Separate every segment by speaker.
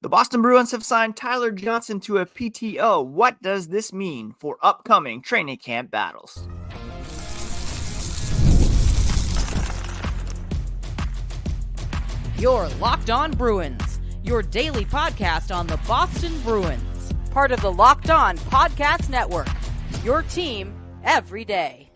Speaker 1: The Boston Bruins have signed Tyler Johnson to a PTO. What does this mean for upcoming training camp battles?
Speaker 2: You're Locked On Bruins, your daily podcast on the Boston Bruins, part of the Locked On Podcast Network, your team every day.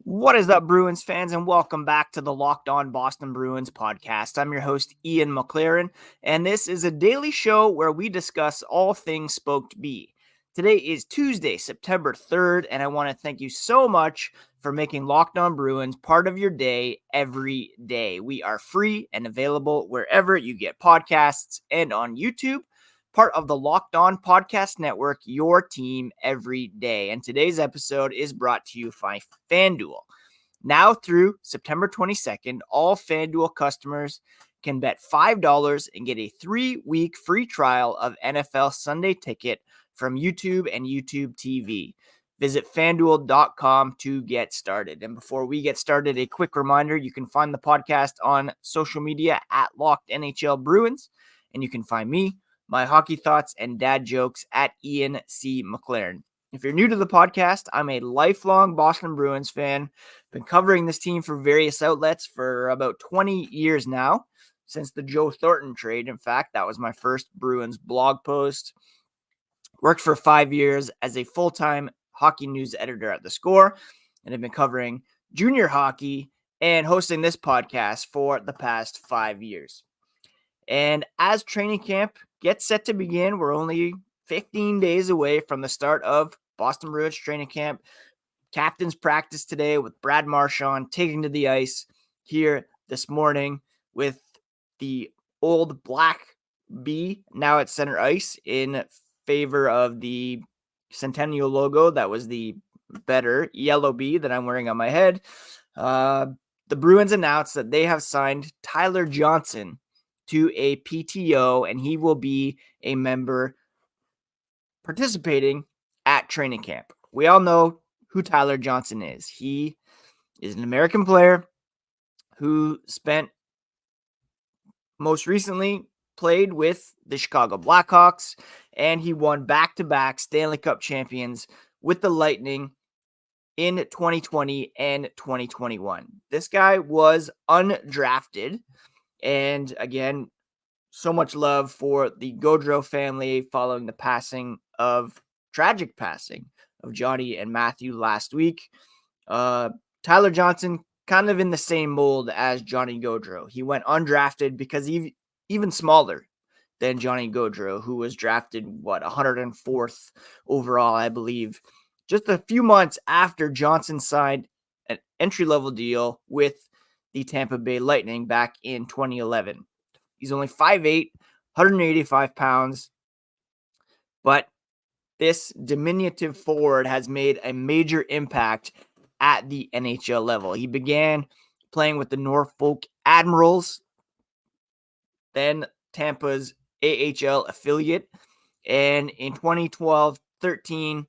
Speaker 1: What is up, Bruins fans, and welcome back to the Locked On Boston Bruins podcast. I'm your host, Ian McLaren, and this is a daily show where we discuss all things Spoked B. Today is Tuesday, September 3rd, and I want to thank you so much for making Locked On Bruins part of your day every day. We are free and available wherever you get podcasts and on YouTube, part of the Locked On Podcast Network, your team every day. And today's episode is brought to you by FanDuel. Now through September 22nd, all FanDuel customers can bet $5 and get a 3-week free trial of NFL Sunday Ticket from YouTube and YouTube TV. Visit FanDuel.com to get started. And before we get started, a quick reminder, you can find the podcast on social media at Locked NHL Bruins, and you can find me, my hockey thoughts, and dad jokes at Ian C. McLaren. If you're new to the podcast, I'm a lifelong Boston Bruins fan. Been covering this team for various outlets for about 20 years now, since the Joe Thornton trade. In fact, that was my first Bruins blog post. Worked for 5 years as a full-time hockey news editor at The Score, and have been covering junior hockey and hosting this podcast for the past 5 years. And as training camp gets set to begin, we're only 15 days away from the start of Boston Bruins training camp. Captain's practice today with Brad Marchand taking to the ice here this morning with the old black B now at center ice in favor of the Centennial logo. That was the better yellow B that I'm wearing on my head. The Bruins announced that they have signed Tyler Johnson to a PTO, and he will be a member participating at training camp. We all know who Tyler Johnson is. He is an American player who spent most recently played with the Chicago Blackhawks, and he won back-to-back Stanley Cup champions with the Lightning in 2020 and 2021. This guy was undrafted, and again, so much love for the Gaudreau family following the tragic passing of Johnny and Matthew last week. Tyler Johnson, kind of in the same mold as Johnny Gaudreau. He went undrafted because he's even smaller than Johnny Gaudreau, who was drafted, 104th overall, I believe, just a few months after Johnson signed an entry-level deal with the Tampa Bay Lightning back in 2011. He's only 5'8", 185 pounds, but this diminutive forward has made a major impact at the NHL level. He began playing with the Norfolk Admirals, then Tampa's AHL affiliate, and in 2012-13,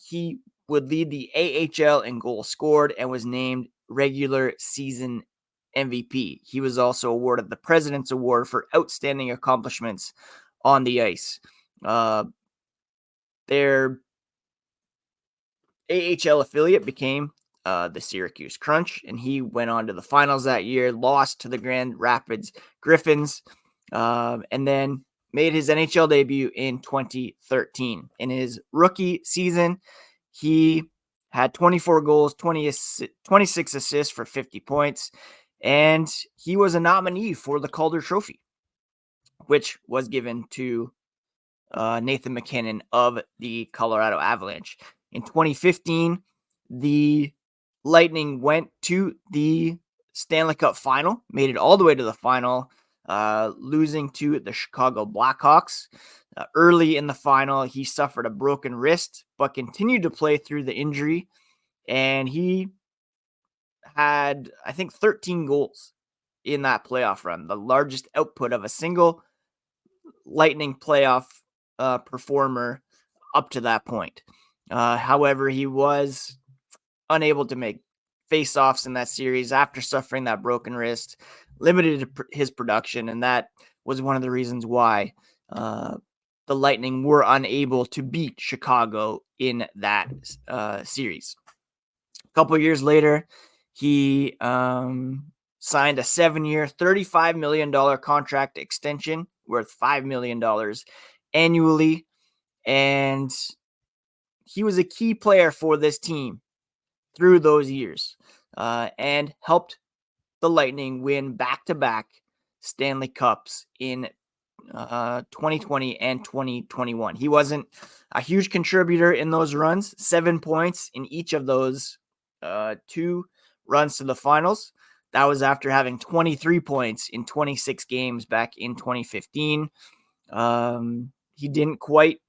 Speaker 1: he would lead the AHL in goals scored and was named regular season MVP. He was also awarded the President's Award for outstanding accomplishments on the ice. Their AHL affiliate became the Syracuse Crunch, and he went on to the finals that year, lost to the Grand Rapids Griffins, and then made his NHL debut in 2013. In his rookie season, he had 24 goals, 26 assists for 50 points, and he was a nominee for the Calder Trophy, which was given to Nathan MacKinnon of the Colorado Avalanche. In 2015, the Lightning went to the Stanley Cup final, made it all the way to the final, losing to the Chicago Blackhawks. Early in the final, he suffered a broken wrist, but continued to play through the injury, and he had, I think, 13 goals in that playoff run, the largest output of a single Lightning playoff performer up to that point. However, he was unable to make face-offs in that series after suffering that broken wrist, limited his production, and that was one of the reasons why the Lightning were unable to beat Chicago in that series. A couple of years later, he signed a 7-year, $35 million contract extension worth $5 million annually. And he was a key player for this team through those years and helped the Lightning win back-to-back Stanley Cups in 2020 and 2021. He wasn't a huge contributor in those runs, 7 points in each of those 2 runs to the finals. That was after having 23 points in 26 games back in 2015. He didn't quite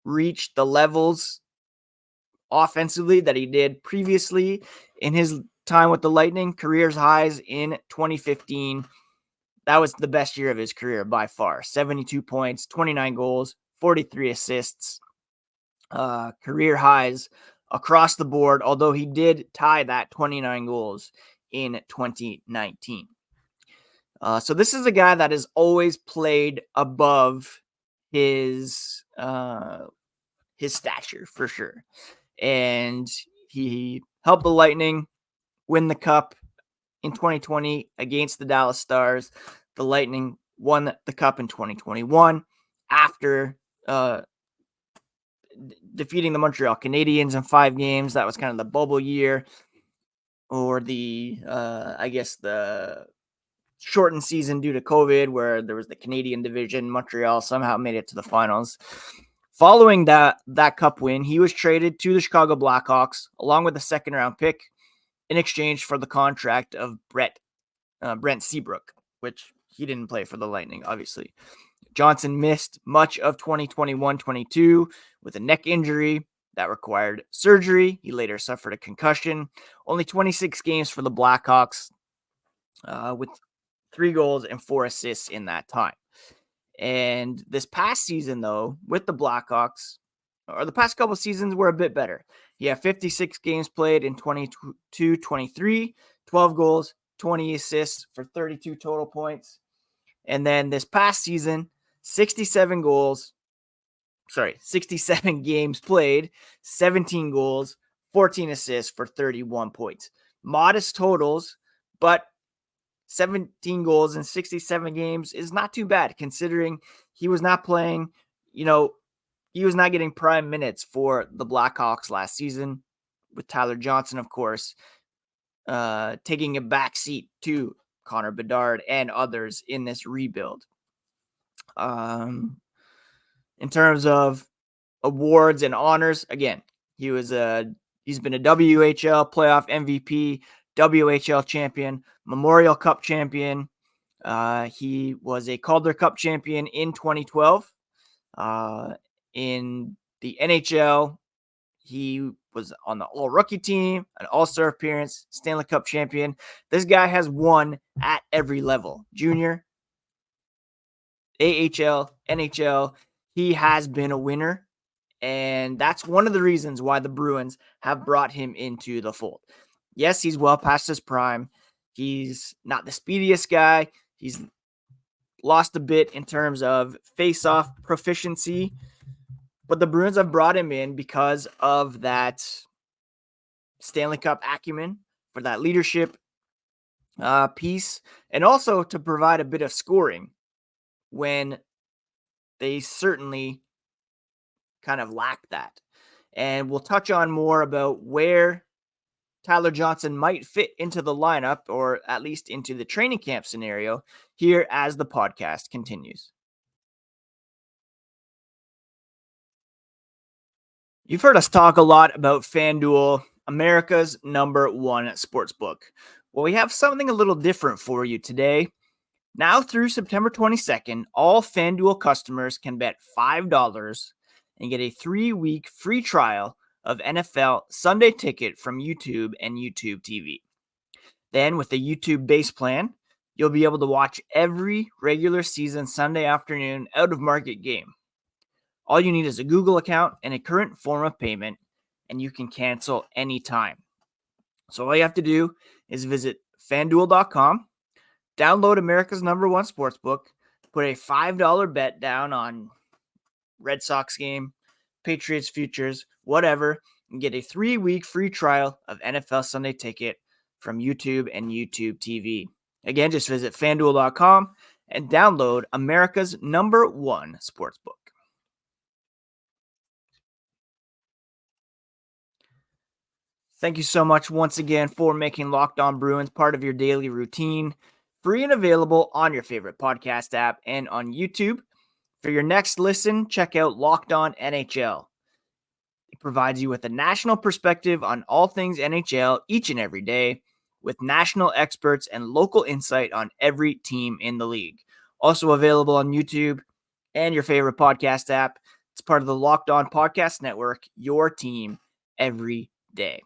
Speaker 1: reach the levels offensively that he did previously in his time with the Lightning. Career's highs in 2015. That was the best year of his career by far. 72 points, 29 goals, 43 assists, career highs across the board, although he did tie that 29 goals in 2019. So this is a guy that has always played above his stature for sure. And he helped the Lightning win the Cup in 2020 against the Dallas Stars. The Lightning won the Cup in 2021 after defeating the Montreal Canadiens in 5 games. That was kind of the bubble year, or the shortened season due to COVID, where there was the Canadian division. Montreal somehow made it to the finals. Following that Cup win, he was traded to the Chicago Blackhawks along with a second-round pick in exchange for the contract of Brent Seabrook, which he didn't play for the Lightning, obviously. Johnson missed much of 2021-22 with a neck injury that required surgery. He later suffered a concussion. Only 26 games for the Blackhawks, with 3 goals and 4 assists in that time. And this past season, though, with the Blackhawks, or the past couple seasons, were a bit better. He had 56 games played in 22-23, 12 goals, 20 assists for 32 total points. And then this past season, 67 games played, 17 goals, 14 assists for 31 points. Modest totals, but 17 goals in 67 games is not too bad, considering he was not playing, he was not getting prime minutes for the Blackhawks last season, with Tyler Johnson, of course, taking a back seat to Connor Bedard and others in this rebuild. In terms of awards and honors, again, he's been a WHL playoff MVP, WHL champion, Memorial Cup champion. He was a Calder Cup champion in 2012. In the NHL, he was on the All-Rookie team, an All-Star appearance, Stanley Cup champion. This guy has won at every level. Junior, AHL, NHL. He has been a winner, and that's one of the reasons why the Bruins have brought him into the fold. Yes, he's well past his prime. He's not the speediest guy. He's lost a bit in terms of face-off proficiency, but the Bruins have brought him in because of that Stanley Cup acumen, for that leadership piece, and also to provide a bit of scoring when they certainly kind of lack that. And we'll touch on more about where Tyler Johnson might fit into the lineup, or at least into the training camp scenario, here as the podcast continues. You've heard us talk a lot about FanDuel, America's #1 sportsbook. Well, we have something a little different for you today. Now through September 22nd, all FanDuel customers can bet $5 and get a 3-week free trial of NFL Sunday Ticket from YouTube and YouTube TV. Then with the YouTube base plan, you'll be able to watch every regular season Sunday afternoon out-of-market game. All you need is a Google account and a current form of payment, and you can cancel anytime. So all you have to do is visit FanDuel.com, Download America's #1 sportsbook, put a $5 bet down on Red Sox game, Patriots futures, whatever, and get a 3-week free trial of NFL Sunday Ticket from YouTube and YouTube TV. Again, just visit FanDuel.com and download America's #1 sportsbook. Thank you so much once again for making Locked On Bruins part of your daily routine. Free and available on your favorite podcast app and on YouTube. For your next listen, check out Locked On NHL. It provides you with a national perspective on all things NHL each and every day, with national experts and local insight on every team in the league. Also available on YouTube and your favorite podcast app. It's part of the Locked On Podcast Network, your team every day.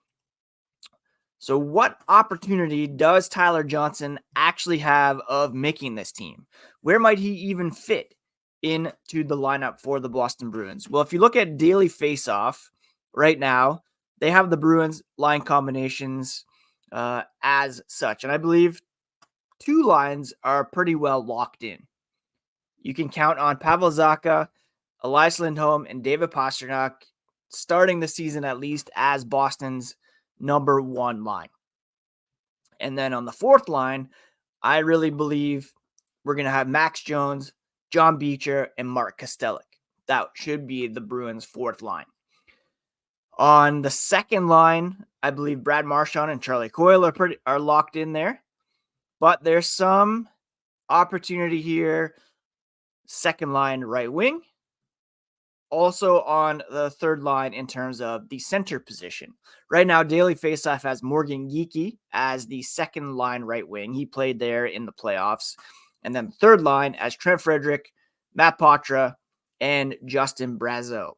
Speaker 1: So what opportunity does Tyler Johnson actually have of making this team? Where might he even fit into the lineup for the Boston Bruins? Well, if you look at daily faceoff right now, they have the Bruins line combinations as such. And I believe 2 lines are pretty well locked in. You can count on Pavel Zacha, Elias Lindholm, and David Pastrnak starting the season at least as Boston's #1 line. And then on the 4th line, I really believe we're going to have Max Jones, John Beecher, and Mark Kostelik. That should be the Bruins' 4th line. On the 2nd line, I believe Brad Marchand and Charlie Coyle are locked in there. But there's some opportunity here. 2nd line right wing. Also on the 3rd line in terms of the center position. Right now, Daily Faceoff has Morgan Geekie as the 2nd line right wing. He played there in the playoffs. And then 3rd line as Trent Frederick, Matt Poitras, and Justin Brazeay.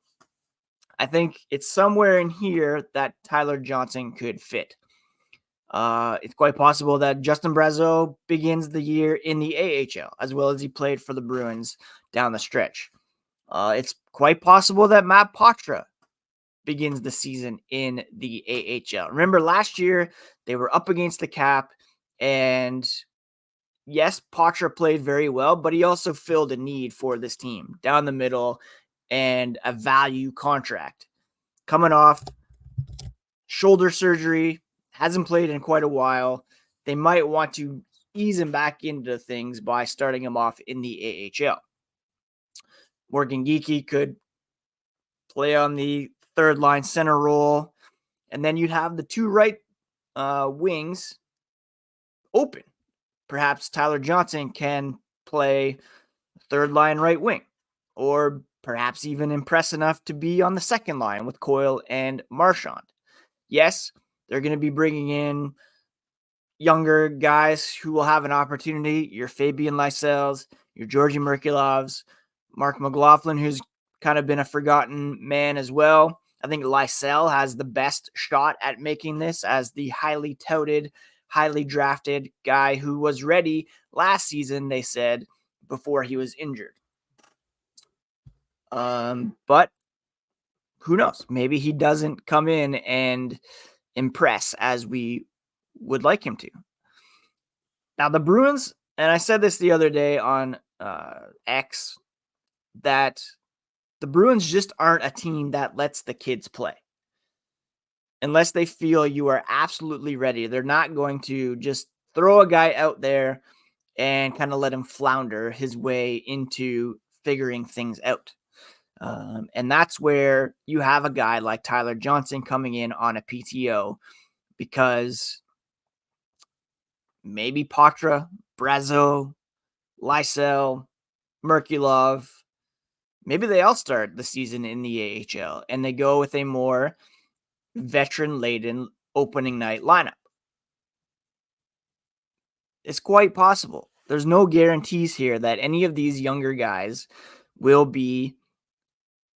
Speaker 1: I think it's somewhere in here that Tyler Johnson could fit. It's quite possible that Justin Brazeay begins the year in the AHL, as well as he played for the Bruins down the stretch. It's quite possible that Matt Poitras begins the season in the AHL. Remember, last year they were up against the cap, and yes, Poitras played very well, but he also filled a need for this team down the middle and a value contract. Coming off shoulder surgery, hasn't played in quite a while. They might want to ease him back into things by starting him off in the AHL. Morgan Geekie could play on the 3rd line center role, and then you'd have the 2 right wings open. Perhaps Tyler Johnson can play 3rd line right wing, or perhaps even impress enough to be on the 2nd line with Coyle and Marchand. Yes, they're going to be bringing in younger guys who will have an opportunity. Your Fabian Lysells, your Georgii Merkulovs, Mark McLaughlin, who's kind of been a forgotten man as well. I think Lysell has the best shot at making this as the highly touted, highly drafted guy who was ready last season, they said, before he was injured. But who knows? Maybe he doesn't come in and impress as we would like him to. Now, the Bruins, and I said this the other day on X, that the Bruins just aren't a team that lets the kids play. Unless they feel you are absolutely ready, they're not going to just throw a guy out there and kind of let him flounder his way into figuring things out. And that's where you have a guy like Tyler Johnson coming in on a PTO, because maybe Poitras, Brazeay, Lysell, Merkulov, maybe they all start the season in the AHL and they go with a more veteran-laden opening night lineup. It's quite possible. There's no guarantees here that any of these younger guys will be.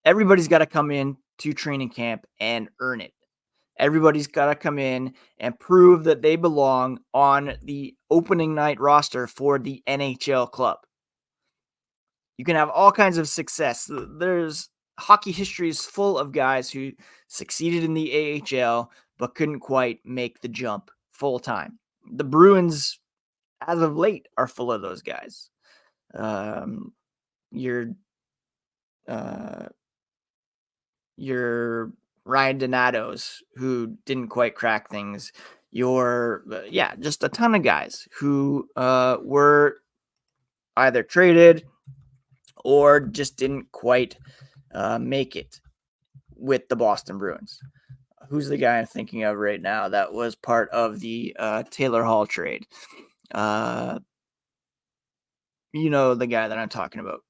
Speaker 1: Everybody's got to come in to training camp and earn it. Everybody's got to come in and prove that they belong on the opening night roster for the NHL club. You can have all kinds of success. There's hockey history is full of guys who succeeded in the AHL but couldn't quite make the jump full time. The Bruins as of late are full of those guys. Your Ryan Donato's who didn't quite crack things. Just a ton of guys who were either traded or just didn't quite make it with the Boston Bruins. Who's the guy I'm thinking of right now that was part of the Taylor Hall trade? You know the guy that I'm talking about.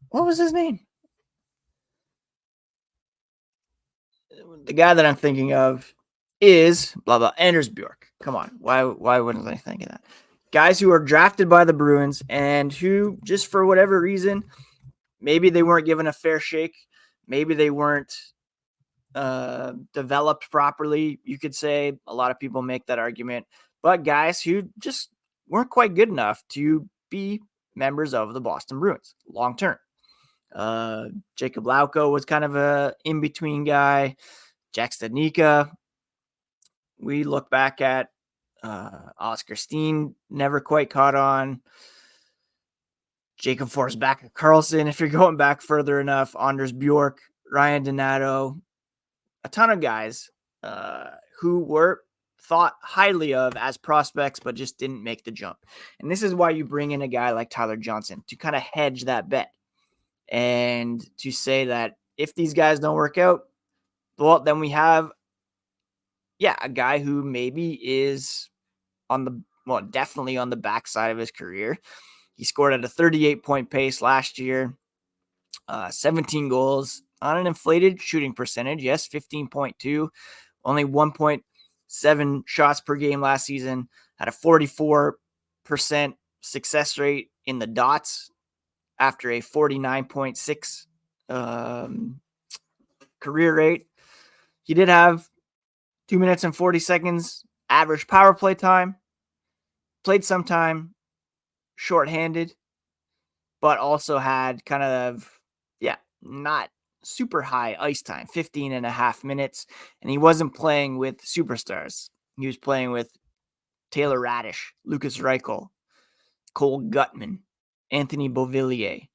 Speaker 1: What was his name? The guy that I'm thinking of is blah blah Anders Bjork. Come on, why wouldn't I think of that? Guys who are drafted by the Bruins and who just for whatever reason, maybe they weren't given a fair shake, maybe they weren't developed properly. You could say a lot of people make that argument, but guys who just weren't quite good enough to be members of the Boston Bruins long term. Jacob Lauko was kind of a in-between guy. Jack Studnicka. We look back at Oscar Steen, never quite caught on. Jacob Forsback Carlson, if you're going back further enough. Anders Bjork, Ryan Donato, a ton of guys who were thought highly of as prospects, but just didn't make the jump. And this is why you bring in a guy like Tyler Johnson to kind of hedge that bet and to say that if these guys don't work out, well, then we have, a guy who maybe is definitely on the backside of his career. He scored at a 38-point pace last year, 17 goals on an inflated shooting percentage. Yes, 15.2, only 1.7 shots per game last season, had a 44% success rate in the dots after a 49.6 career rate. He did have 2 minutes and 40 seconds average power play time, played some time shorthanded, but also had kind of, not super high ice time, 15 and a half minutes. And he wasn't playing with superstars. He was playing with Taylor Radish, Lucas Reichel, Cole Gutman, Anthony Beauvillier.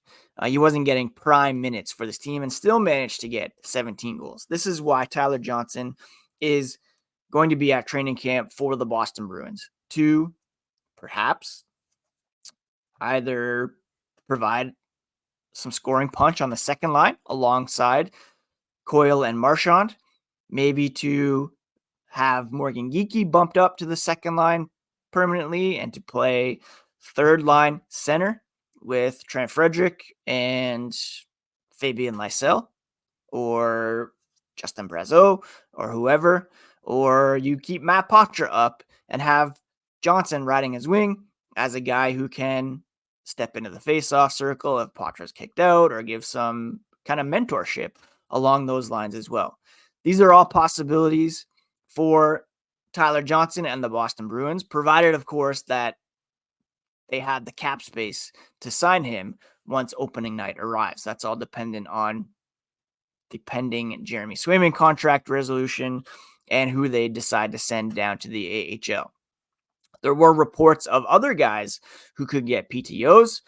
Speaker 1: He wasn't getting prime minutes for this team and still managed to get 17 goals. This is why Tyler Johnson is going to be at training camp for the Boston Bruins to perhaps either provide some scoring punch on the second line alongside Coyle and Marchand, maybe to have Morgan Geekie bumped up to the second line permanently and to play third line center with Trent Frederick and Fabian Lysell or Justin Brazeau or whoever, or you keep Matt Poitras up and have Johnson riding his wing as a guy who can step into the faceoff circle if Poitras kicked out or give some kind of mentorship along those lines as well. These are all possibilities for Tyler Johnson and the Boston Bruins, provided, of course, that they had the cap space to sign him once opening night arrives. That's all dependent on the pending Jeremy Swayman contract resolution and who they decide to send down to the AHL. There were reports of other guys who could get PTOs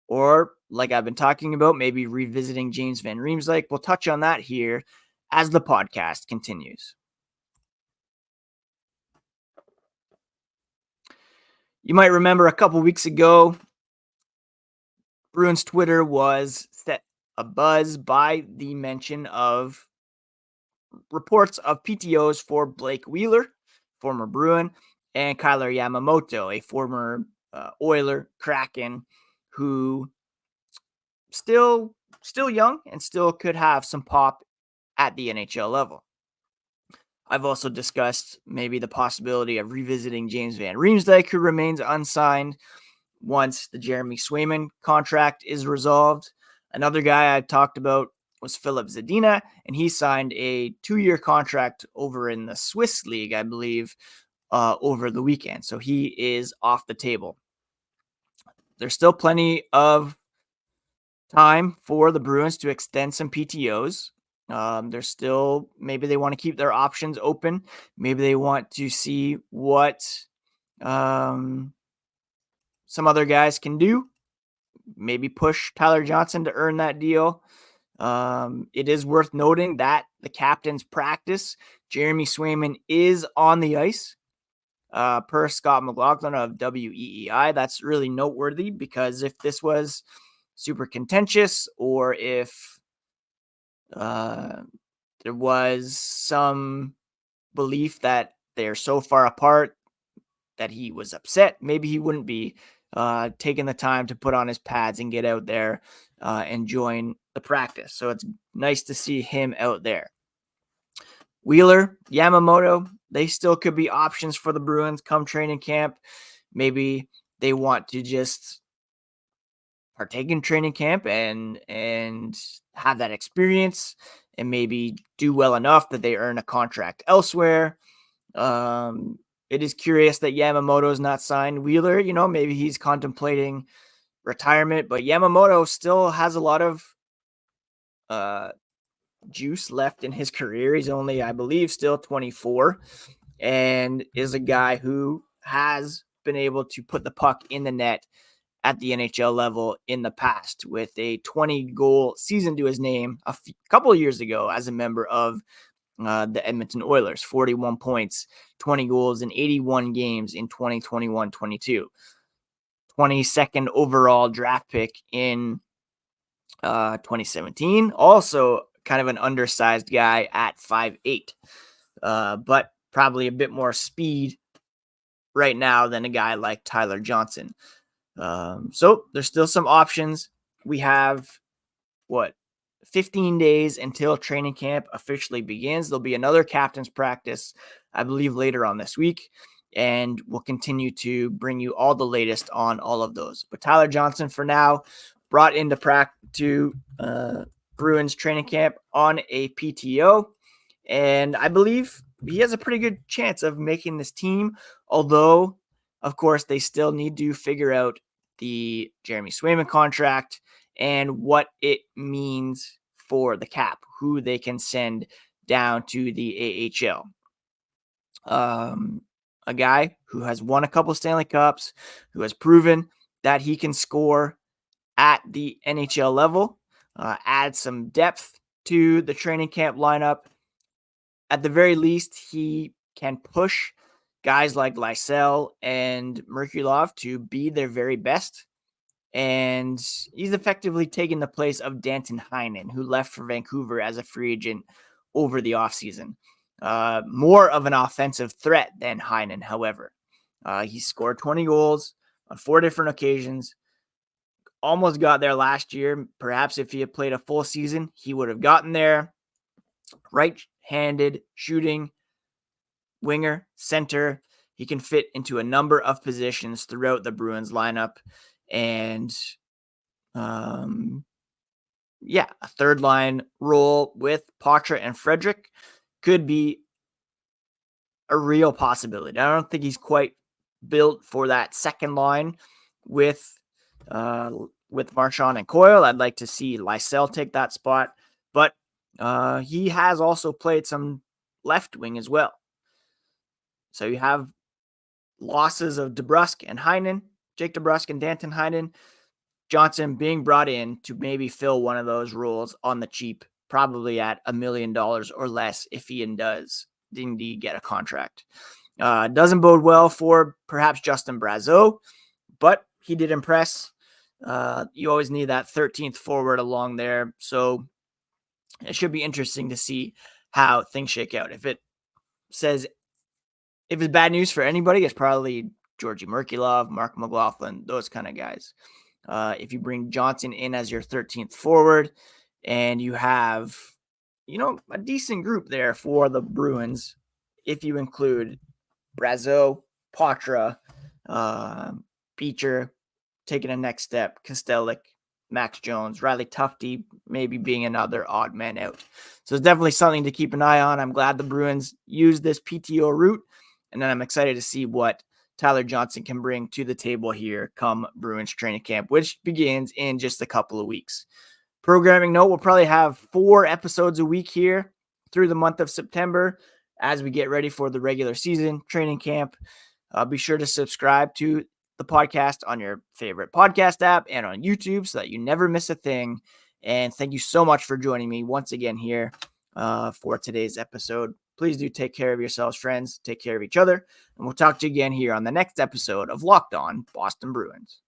Speaker 1: or, like I've been talking about, maybe revisiting James Van Riemsdyk. We'll touch on that here as the podcast continues. You might remember a couple weeks ago, Bruins Twitter was set abuzz by the mention of reports of PTOs for Blake Wheeler, former Bruin, and Kyler Yamamoto, a former Oiler Kraken, who still young and still could have some pop at the NHL level. I've also discussed maybe the possibility of revisiting James Van Riemsdyk, who remains unsigned once the Jeremy Swayman contract is resolved. Another guy I talked about was Philip Zadina, and he signed a 2-year contract over in the Swiss League, I believe, over the weekend. So he is off the table. There's still plenty of time for the Bruins to extend some PTOs. There's still, maybe they want to keep their options open. Maybe they want to see what some other guys can do. Maybe push Tyler Johnson to earn that deal. It is worth noting that the captain's practice, Jeremy Swayman, is on the ice. Per Scott McLaughlin of WEEI. That's really noteworthy because if this was super contentious or if there was some belief that they're so far apart that he was upset, maybe he wouldn't be taking the time to put on his pads and get out there and join the practice. So it's nice to see him out there. Wheeler, Yamamoto, they still could be options for the Bruins come training camp. Maybe they want to just partake in training camp and have that experience and maybe do well enough that they earn a contract elsewhere. It is curious that Yamamoto is not signed. Wheeler, maybe he's contemplating retirement, but Yamamoto still has a lot of juice left in his career. He's only, I believe, still 24 and is a guy who has been able to put the puck in the net at the NHL level in the past with a 20-goal season to his name a couple of years ago as a member of the Edmonton Oilers. 41 points, 20 goals in 81 games in 2021-22. 22nd overall draft pick in 2017. Also kind of an undersized guy at 5'8", but probably a bit more speed right now than a guy like Tyler Johnson. So there's still some options. We have 15 days until training camp officially begins. There'll be another captain's practice, I believe, later on this week, and we'll continue to bring you all the latest on all of those. But Tyler Johnson, for now, brought into Bruins training camp on a PTO, and I believe he has a pretty good chance of making this team, although, of course, they still need to figure out the Jeremy Swayman contract and what it means for the cap, who they can send down to the AHL. A guy who has won a couple Stanley Cups, who has proven that he can score at the NHL level, add some depth to the training camp lineup. At the very least, he can push guys like Lysell and Merkulov to be their very best. And he's effectively taken the place of Danton Heinen, who left for Vancouver as a free agent over the offseason. More of an offensive threat than Heinen, however. He scored 20 goals on 4 different occasions. Almost got there last year. Perhaps if he had played a full season, he would have gotten there. Right-handed shooting, winger, center. He can fit into a number of positions throughout the Bruins lineup. And a third line role with Poitras and Frederick could be a real possibility. I don't think he's quite built for that second line with Marchand and Coyle. I'd like to see Lysell take that spot, but he has also played some left wing as well. So you have losses of DeBrusk and Heinen, Jake DeBrusk and Danton Heinen. Johnson being brought in to maybe fill one of those roles on the cheap, probably at $1 million or less if he does indeed get a contract. Doesn't bode well for perhaps Justin Brazeau, but he did impress. You always need that 13th forward along there. So it should be interesting to see how things shake out. If it's bad news for anybody, it's probably Georgii Merkulov, Mark McLaughlin, those kind of guys. If you bring Johnson in as your 13th forward and you have, a decent group there for the Bruins, if you include Brazeau, Poitras, Beecher, taking a next step, Kostelic, Max Jones, Riley Tufte, maybe being another odd man out. So it's definitely something to keep an eye on. I'm glad the Bruins used this PTO route, and then I'm excited to see what Tyler Johnson can bring to the table here come Bruins training camp, which begins in just a couple of weeks. Programming note, we'll probably have 4 episodes a week here through the month of September as we get ready for the regular season training camp. Be sure to subscribe to the podcast on your favorite podcast app and on YouTube so that you never miss a thing. And thank you so much for joining me once again here for today's episode. Please do take care of yourselves, friends. Take care of each other. And we'll talk to you again here on the next episode of Locked On Boston Bruins.